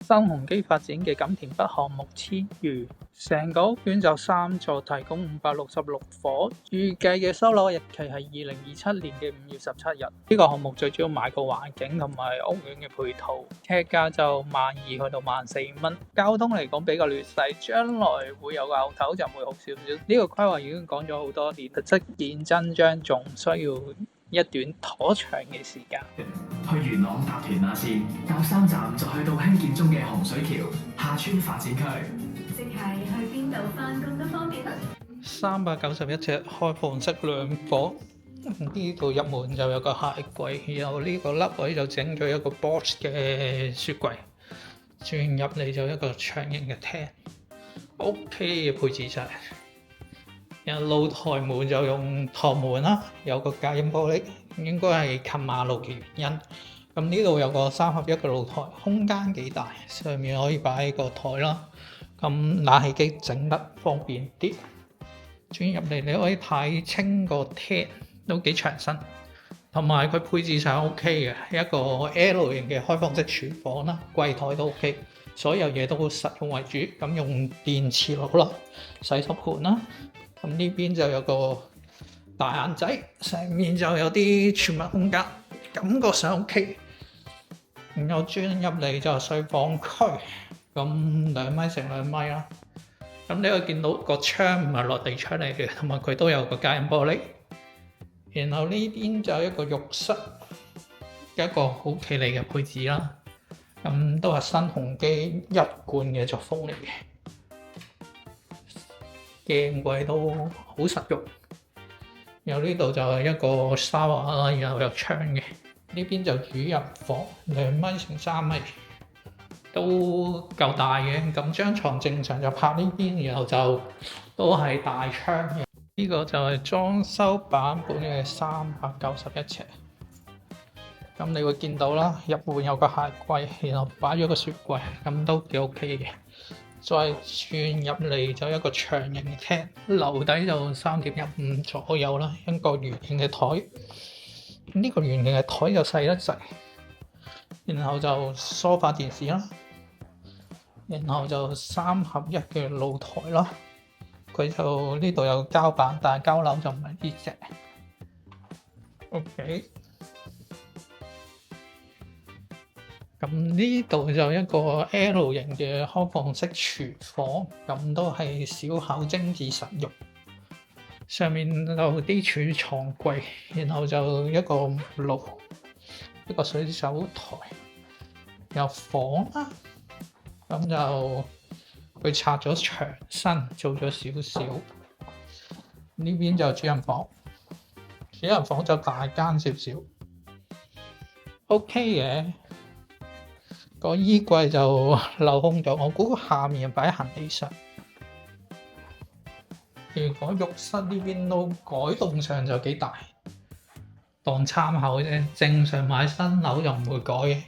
新鴻基發展嘅錦田北項目千餘，成個屋苑就3座，提供566伙，預計嘅收樓日期係2027年嘅5月17日。呢個項目最主要買個環境同埋屋苑嘅配套，尺價就12000去到14000蚊。交通嚟講比較劣勢，將來會有個後頭就會好少少。呢個規劃已經講咗好多年，實質見真章仲需要一段頗長嘅時間。去元朗搭屯馬線，搭3站就去到興建中嘅洪水橋廈村發展區。即係去邊度返工都方便啦。391尺開放式兩房，呢度入門就有個鞋櫃，然後呢個凹位就整咗一個 box 嘅雪櫃，轉入嚟就一個長形嘅廳，OK 嘅配置晒。然後露台門就用趟門啦，有個隔音玻璃，應該係近馬路嘅原因。咁呢度有個3合1嘅露台，空間幾大，上面可以擺個台啦。咁冷氣機整得方便啲。轉入嚟你可以睇清個廳，都幾長身，同埋佢配置上 OK 嘅，一個 L 型嘅開放式廚房啦，櫃台都 OK，所有嘢都實用為主。咁用電磁爐啦，洗手盤啦。咁呢邊就有個大眼仔，上面就有啲儲物空間，感覺上 OK。然後轉入嚟就係睡房區，咁2米乘2米啦。咁你可以見到個窗唔係落地窗嚟嘅，同埋佢都有個隔音玻璃。然後呢邊就一個浴室，一個好企理嘅配置啦。咁都係新鴻基一貫嘅作風嚟嘅。鏡櫃都好實用，然後呢度就係一個沙發啦，然後有窗嘅。呢邊就主人房，2米乘3米，都夠大嘅。咁張床正常就拍呢邊，然後就都係大窗嘅。呢個就係裝修版本嘅391尺。咁你會見到啦，入門有個鞋櫃，然後擺咗個雪櫃，咁都幾 OK 嘅。再轉入嚟就一個長形嘅廳，樓底就3.15左右啦，一個圓形嘅台。呢個圓形嘅台就細得滯，然後就梳化電視啦，然後就3合1嘅露台啦。佢就呢度有膠板，但係膠樓就唔係呢隻。OK。咁呢度就一個 L 型嘅開放式廚房，咁都係小巧精緻實用。上面就啲儲藏櫃，然後就一個爐，一個水手台，有房啦。咁就佢拆咗牆身，做咗少少。呢邊就主人房，主人房就大間少少 ，OK 嘅。個衣櫃就鏤空咗，我估下面擺行李箱。如果浴室呢邊都改動上就幾大，當參考啫。正常買新樓就唔會改嘅。